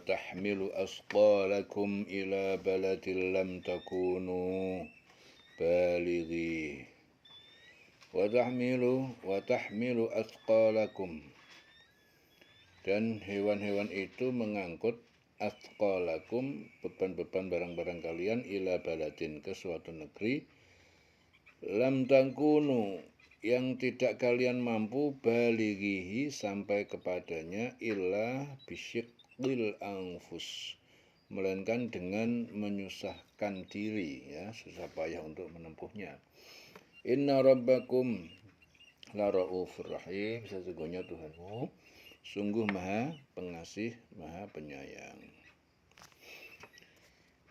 tahmilu asqalakum ila baladin lam takunu balighi wa tahmilu asqalakum, dan hewan-hewan itu mengangkut asqalakum, beban-beban barang-barang kalian, ila baladin, ke suatu negeri, lam takunu, yang tidak kalian mampu, balighihi, sampai kepadanya, illa bisyiqqil anfus, melainkan dengan menyusahkan diri, ya, susah payah untuk menempuhnya. Inna rabbakum la raufur rahim, sesungguhnya Tuhanmu sungguh maha pengasih, maha penyayang.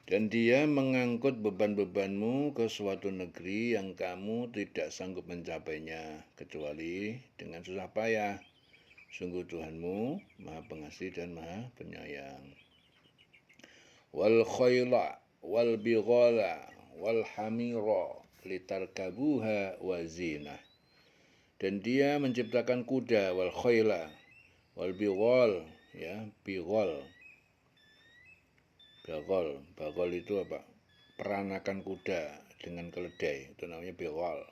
Dan dia mengangkut beban-bebanmu ke suatu negeri yang kamu tidak sanggup mencapainya, kecuali dengan susah payah. Sungguh Tuhanmu maha pengasih dan maha penyayang. Wal khayla wal bighala wal hamira litarkabuha wa zinah. Dan dia menciptakan kuda, wal khayla wal bighal, ya, bighal. Bagol itu apa? Peranakan kuda dengan keledai, itu namanya bighal.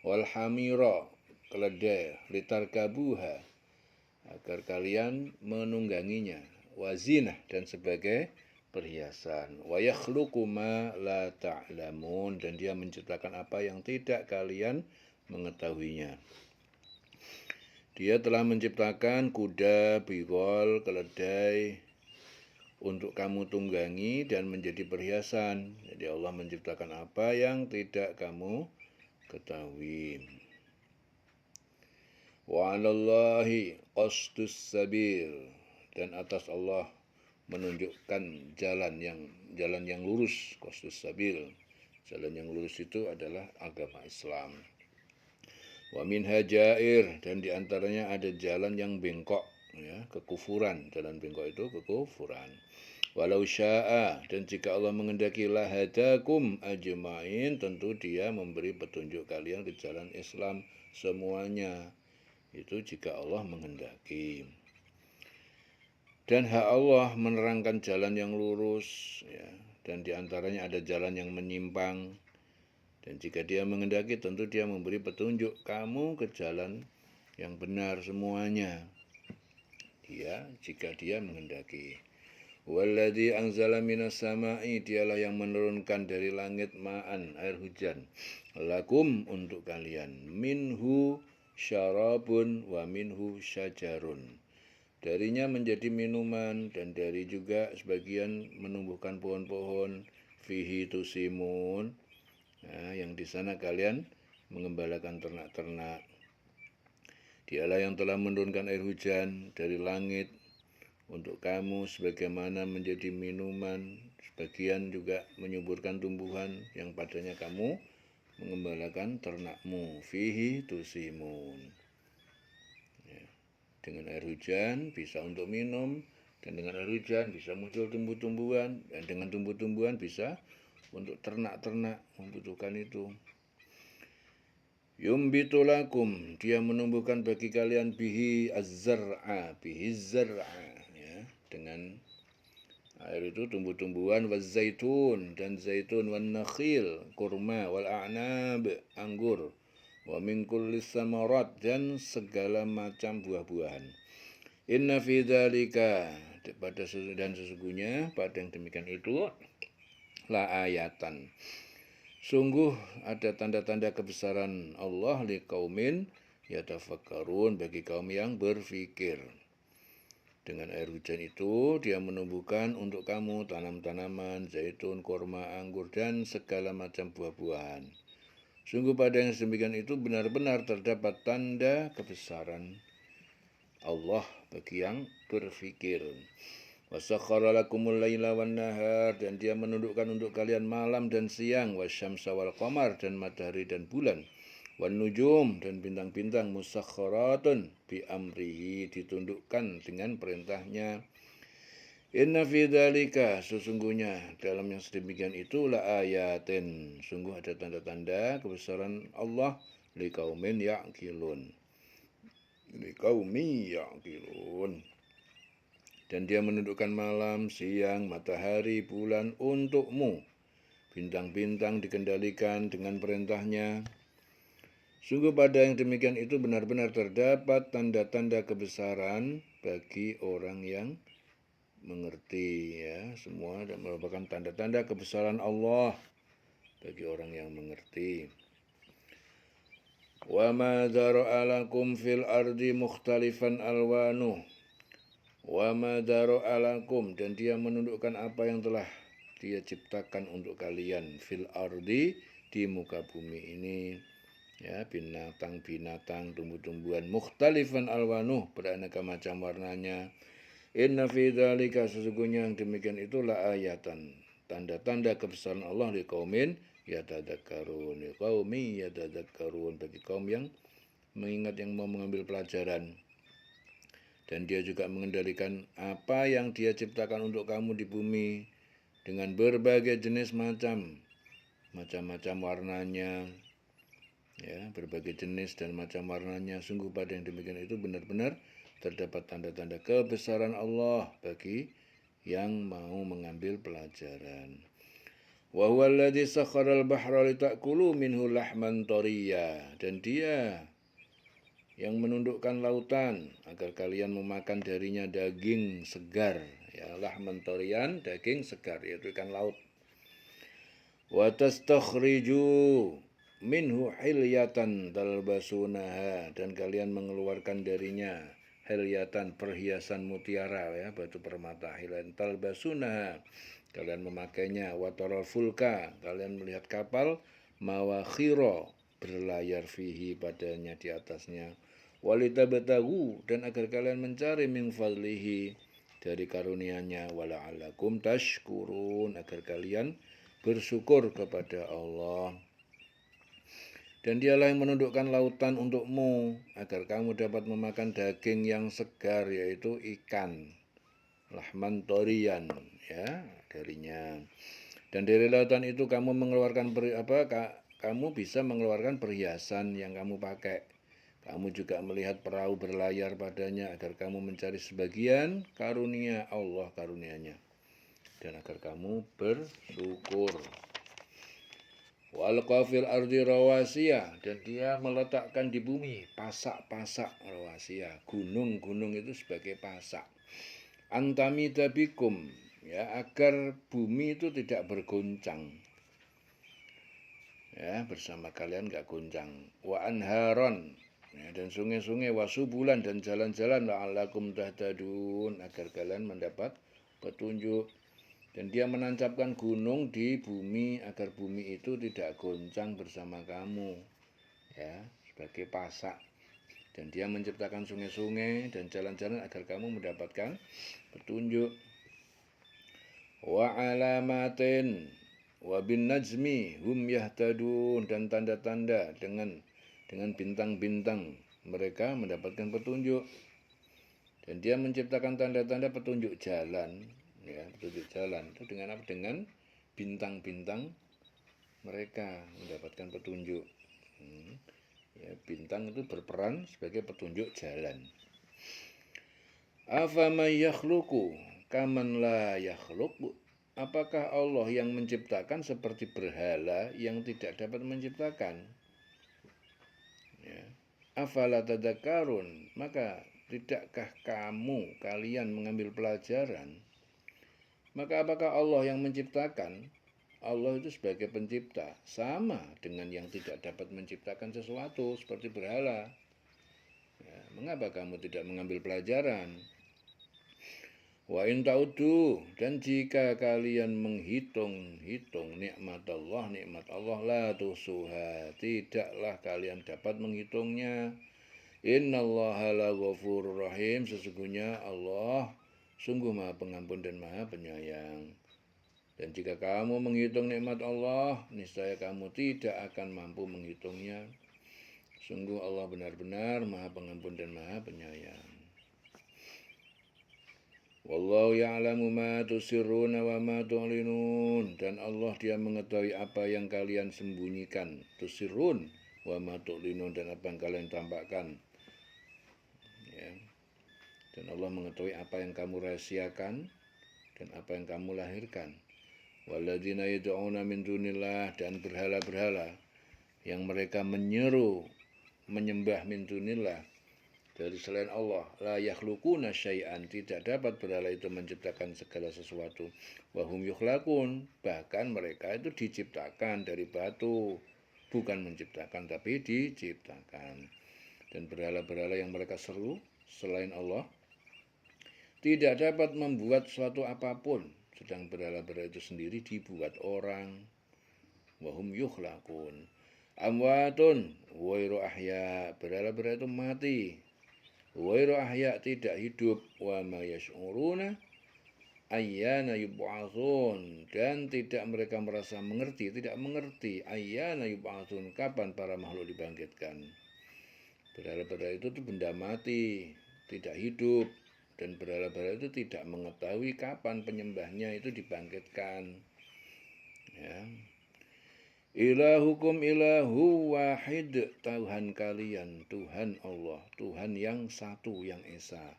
Wal hamira, keledai, litarkabuha, agar kalian menungganginya, wazinah, dan sebagai perhiasan. Wa yakhluqu ma la ta'lamun, dan dia menciptakan apa yang tidak kalian mengetahuinya. Dia telah menciptakan kuda, bighal, keledai untuk kamu tunggangi dan menjadi perhiasan. Jadi Allah menciptakan apa yang tidak kamu ketahui. Wa 'alallahi qasdus sabil, dan atas Allah menunjukkan jalan yang lurus, qasdus sabil. Jalan yang lurus itu adalah agama Islam. Wa minha jair, dan diantaranya ada jalan yang bengkok, ya, kekufuran. Jalan bengkok itu kekufuran. Walau sya'a, dan jika Allah mengendaki, lahadakum ajma'in, tentu dia memberi petunjuk kalian ke jalan Islam semuanya. Itu jika Allah menghendaki. Dan hak Allah menerangkan jalan yang lurus, ya, dan diantaranya ada jalan yang menyimpang. Dan jika dia menghendaki, tentu dia memberi petunjuk kamu ke jalan yang benar semuanya. Jika dia menghendaki. Walladzi anzala minas sama'i, dialah yang menurunkan dari langit ma'an, air hujan, lakum, untuk kalian, minhu syarabun wa minhu syajarun, darinya menjadi minuman, dan dari juga sebagian menumbuhkan pohon-pohon, fihi tusimun, nah, yang di sana kalian mengembalakan ternak-ternak. Dialah yang telah menurunkan air hujan dari langit untuk kamu sebagaimana menjadi minuman, sebagian juga menyuburkan tumbuhan yang padanya kamu mengembalakan ternakmu, fihi tusimun. Ya. Dengan air hujan bisa untuk minum, dan dengan air hujan bisa muncul tumbuh-tumbuhan, dan dengan tumbuh-tumbuhan bisa untuk ternak-ternak membutuhkan itu. Yumbitu lakum, dia menumbuhkan bagi kalian, bihi az-zar'a, ya, dengan air itu tumbuh-tumbuhan, waz-zaitun, dan zaitun, wan nakhil, kurma, wal a'nab, anggur, wa min kulli samarat, dan segala macam buah-buahan. Inna fi dzalika, dan sesungguhnya pada yang demikian itu, la ayatan, sungguh ada tanda-tanda kebesaran Allah, liqaumin yatafakkarun, bagi kaum yang berfikir. Dengan air hujan itu dia menumbuhkan untuk kamu tanam-tanaman, zaitun, kurma, anggur, dan segala macam buah-buahan. Sungguh pada yang demikian itu benar-benar terdapat tanda kebesaran Allah bagi yang berfikir. Wasakhkhara lakumul laila wan nahar, dan dia menundukkan untuk kalian malam dan siang, wasyamsa wal qamar, dan matahari dan bulan, wan nujum, dan bintang-bintang, musakhkharatun bi amrihi, ditundukkan dengan perintahnya. Inna fi dzalika, sesungguhnya dalam yang sedemikian itu, la ayatin, sungguh ada tanda-tanda kebesaran Allah, liqaumin ya'qilun, liqaumi ya'qilun, Dan dia menundukkan malam, siang, matahari, bulan untukmu. Bintang-bintang dikendalikan dengan perintahnya. Sungguh pada yang demikian itu benar-benar terdapat tanda-tanda kebesaran bagi orang yang mengerti, ya. Semua merupakan tanda-tanda kebesaran Allah bagi orang yang mengerti. Wa ma dzara'a lakum fil ardi mukhtalifan alwanuh. Wa ma dzara'a lakum, dan dia menundukkan apa yang telah dia ciptakan untuk kalian fil ardi, di muka bumi ini, ya, binatang-binatang, tumbuh-tumbuhan, mukhtalifan alwanuh, beraneka macam warnanya. Inna fi dzalika, sesungguhnya yang demikian itulah ayatan, tanda-tanda kebesaran Allah li qaumin yatadzakkarun, li qaumi yatadzakkarun, bagi kaum yang mengingat, yang mau mengambil pelajaran. Dan dia juga mengendalikan apa yang dia ciptakan untuk kamu di bumi dengan berbagai jenis macam-macam warnanya, ya, berbagai jenis dan macam warnanya. Sungguh pada yang demikian itu benar-benar terdapat tanda-tanda kebesaran Allah bagi yang mau mengambil pelajaran. Wa huwa alladzi sakhkhara al-bahra litakulu minhu lahman thariya, dan dia yang menundukkan lautan agar kalian memakan darinya daging segar, ya, lahman thariyan, daging segar, yaitu ikan laut. Wa tastakhriju minhu hilyatan talbasunaha, dan kalian mengeluarkan darinya hilyatan, perhiasan mutiara, ya, batu permata. Hilyatan talbasunaha, kalian memakainya. Wa taral fulka, kalian melihat kapal. Mawakhiro, berlayar fihi, padanya, di atasnya. Walitabtagu, dan agar kalian mencari min fadlihi, dari karunia-Nya. Wala'allakum tashkurun, agar kalian bersyukur kepada Allah. Dan dialah yang menundukkan lautan untukmu agar kamu dapat memakan daging yang segar, yaitu ikan lahman thariyan, ya, darinya. Dan dari lautan itu kamu mengeluarkan kamu bisa mengeluarkan perhiasan yang kamu pakai. Kamu juga melihat perahu berlayar padanya agar kamu mencari sebagian karunia Allah, karunia-Nya, dan agar kamu bersyukur. Wa alqafil ardi rawasiya, dan dia meletakkan di bumi pasak-pasak, rawasiya, gunung-gunung itu sebagai pasak. Antamida bikum, ya, agar bumi itu tidak bergoncang, ya, bersama kalian enggak goncang. Wa anharon, ya, dan sungai-sungai, wasubulan, dan jalan-jalan, la'allakum tahtadun, agar kalian mendapat petunjuk. Dan dia menancapkan gunung di bumi agar bumi itu tidak goncang bersama kamu, ya, sebagai pasak. Dan dia menciptakan sungai-sungai dan jalan-jalan agar kamu mendapatkan petunjuk. Wa alamatin wa bin najmi hum yahtadun, dan tanda-tanda dengan bintang-bintang mereka mendapatkan petunjuk. Dan dia menciptakan tanda-tanda petunjuk jalan, ya, petunjuk jalan itu dengan apa? Dengan bintang-bintang mereka mendapatkan petunjuk. Ya, bintang itu berperan sebagai petunjuk jalan. Afaman yakhluqu kaman la yakhluqu, apakah Allah yang menciptakan seperti berhala yang tidak dapat menciptakan? Ya. Afala tadakkarun, maka tidakkah kalian mengambil pelajaran? Maka apakah Allah yang menciptakan? Allah itu sebagai pencipta, sama dengan yang tidak dapat menciptakan sesuatu seperti berhala. Ya, mengapa kamu tidak mengambil pelajaran? Wa in ta'udu, dan jika kalian menghitung-hitung nikmat Allah, la tusuha, tidaklah kalian dapat menghitungnya. Innallaha laghafurur rahim, sesungguhnya Allah sungguh Maha Pengampun dan Maha Penyayang. Dan jika kamu menghitung nikmat Allah, niscaya kamu tidak akan mampu menghitungnya. Sungguh Allah benar-benar Maha Pengampun dan Maha Penyayang. Wallahu ya'lamu ma tusirruna wa ma tu'linun, dan Allah dia mengetahui apa yang kalian sembunyikan, tusirrun wa ma tu'linun, dan apa yang kalian tampakkan, ya. Dan Allah mengetahui apa yang kamu rahasiakan dan apa yang kamu lahirkan. Walladzina yad'una min dunillah, dan berhala-berhala yang mereka menyeru menyembah min dunillah dari selain Allah, la yakhluquna syai'an, tidak dapat berhala itu menciptakan segala sesuatu. Wa hum yukhlaqun, bahkan mereka itu diciptakan dari batu, bukan menciptakan tapi diciptakan. Dan berhala-berhala yang mereka seru selain Allah tidak dapat membuat suatu apapun, sedang berhala-berhala itu sendiri dibuat orang. Wahum yukhlaqun amwatun wairu ahya, berhala-berhala itu mati, wairu ahya, tidak hidup, wa ma yash'uruna ayyana yub'atsun, dan tidak mereka merasa mengerti, tidak mengerti ayyana yub'atsun, kapan para makhluk dibangkitkan. Berhala-berhala itu tuh benda mati, tidak hidup, dan berhala-berhala itu tidak mengetahui kapan penyembahnya itu dibangkitkan. Ya. Ilahukum ilahu wahid, Tuhan kalian Tuhan Allah, Tuhan yang satu, yang esa.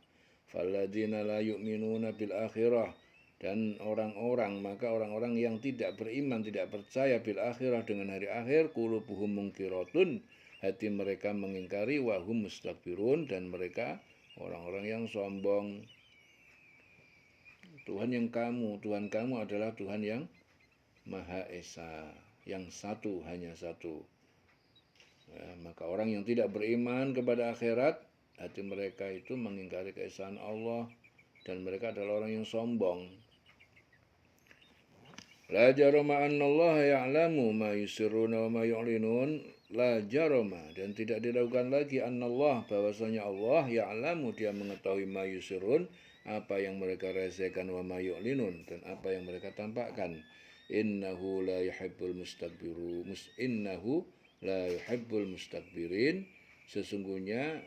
Falladzina la yu'minuna bil akhirah, dan maka orang-orang yang tidak beriman, tidak percaya bil akhirah, dengan hari akhir, qulubuhum munkiratun, hati mereka mengingkari, wahum mustakbirun, dan mereka orang-orang yang sombong. Tuhan kamu adalah Tuhan yang Maha Esa, yang satu, hanya satu. Ya, maka orang yang tidak beriman kepada akhirat, hati mereka itu mengingkari keesaan Allah, dan mereka adalah orang yang sombong. La jarama annallaha ya'lamu ma yusirruna wa ma yu'linun. La jarama, dan tidak diragukan lagi, annallah, bahwasanya Allah, ya'lamu, dia mengetahui, ma yusirrun, apa yang mereka rahasiakan, wa ma yu'linun, dan apa yang mereka tampakkan. Innahu la yuhibbul mustakbiru, innahu la yuhibbul mustakbirin, sesungguhnya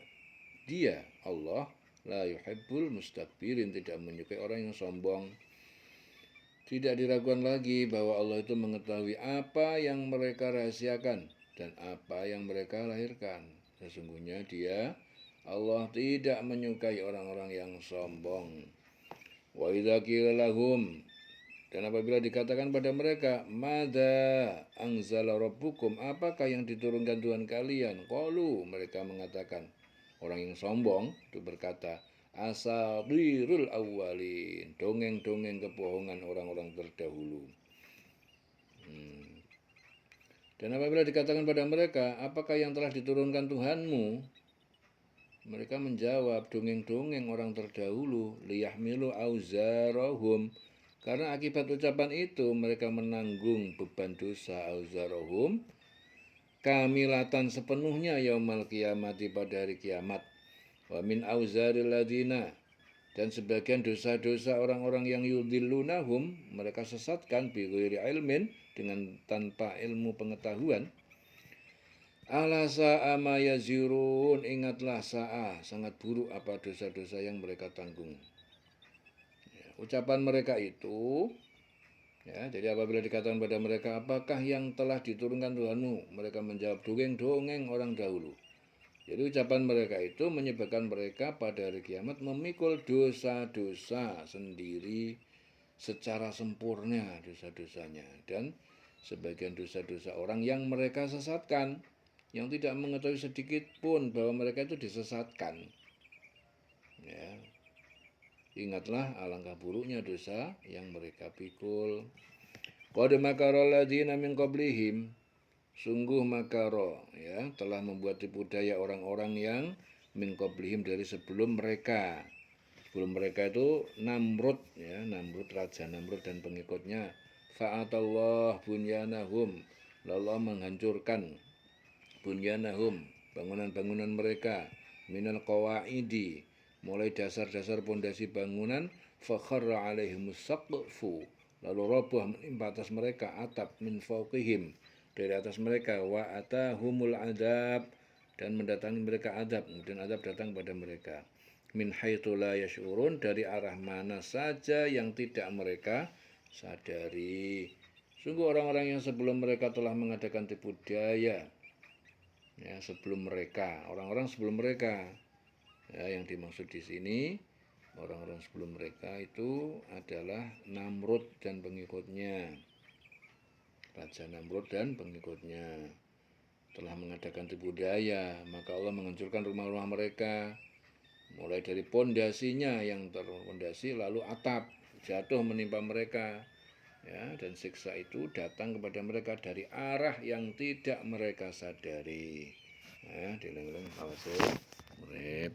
dia Allah la yuhibbul mustakbirin, tidak menyukai orang yang sombong. Tidak diragukan lagi bahwa Allah itu mengetahui apa yang mereka rahasiakan dan apa yang mereka lahirkan. Sesungguhnya dia, Allah, tidak menyukai orang-orang yang sombong. Wa idza qila lahum, dan apabila dikatakan pada mereka, madza anzala rabbukum, apakah yang diturunkan Tuhan kalian? Qalu, mereka mengatakan, orang yang sombong itu berkata, asatirul awwalin, dongeng-dongeng kebohongan orang-orang terdahulu. Dan apabila dikatakan pada mereka, apakah yang telah diturunkan Tuhanmu? Mereka menjawab, dongeng-dongeng orang terdahulu, liyahmilu auzarahum, karena akibat ucapan itu mereka menanggung beban dosa, auzarahum, kamilatan sepenuhnya, yaumal qiyamati, pada hari kiamat. Wa min auzaril ladina, dan sebagian dosa-dosa orang-orang yang yudhillunahum, mereka sesatkan, bighairi ilmin, dengan tanpa ilmu pengetahuan. Ala sa'a ma yazirun, ingatlah sa'a, sangat buruk apa dosa-dosa yang mereka tanggung. Ya, ucapan mereka itu, ya, jadi apabila dikatakan pada mereka, apakah yang telah diturunkan Tuhanmu? Mereka menjawab, dongeng-dongeng orang dahulu. Jadi ucapan mereka itu menyebabkan mereka pada hari kiamat memikul dosa-dosa sendiri secara sempurna, dosa-dosanya. Dan sebagian dosa-dosa orang yang mereka sesatkan, yang tidak mengetahui sedikit pun bahwa mereka itu disesatkan. Ya. Ingatlah alangkah buruknya dosa yang mereka pikul. Qad makara alladziina min qablihim, sungguh makaro, ya, telah membuat tipu daya orang-orang yang min qablihim, dari sebelum mereka. Sebelum mereka itu Namrud, ya, Namrud, Raja Namrud dan pengikutnya. Fa'atallah bunyanahum, Allah menghancurkan bunyanahum, bangunan-bangunan mereka, minal qawaidi, mulai dasar-dasar pondasi bangunan, fakharra alaihimus saqfu, lalu roboh menimpa atas mereka atap, min fawqihim, dari atas mereka, wa atahumul adab, dan mendatangi mereka adab, kemudian adab datang pada mereka, min haitsu la yash'urun, dari arah mana saja yang tidak mereka sadari. Sungguh orang-orang yang sebelum mereka telah mengadakan tipu daya, ya, sebelum mereka, orang-orang sebelum mereka, ya, yang dimaksud di sini Orang-orang sebelum mereka itu adalah Namrud dan pengikutnya. Raja Namrud dan pengikutnya telah mengadakan tipu daya, maka Allah menghancurkan rumah-rumah mereka, mulai dari pondasinya yang terpondasi, lalu atap jatuh menimpa mereka, ya, dan siksa itu datang kepada mereka dari arah yang tidak mereka sadari. Ya, dileng-leng, awas, urip.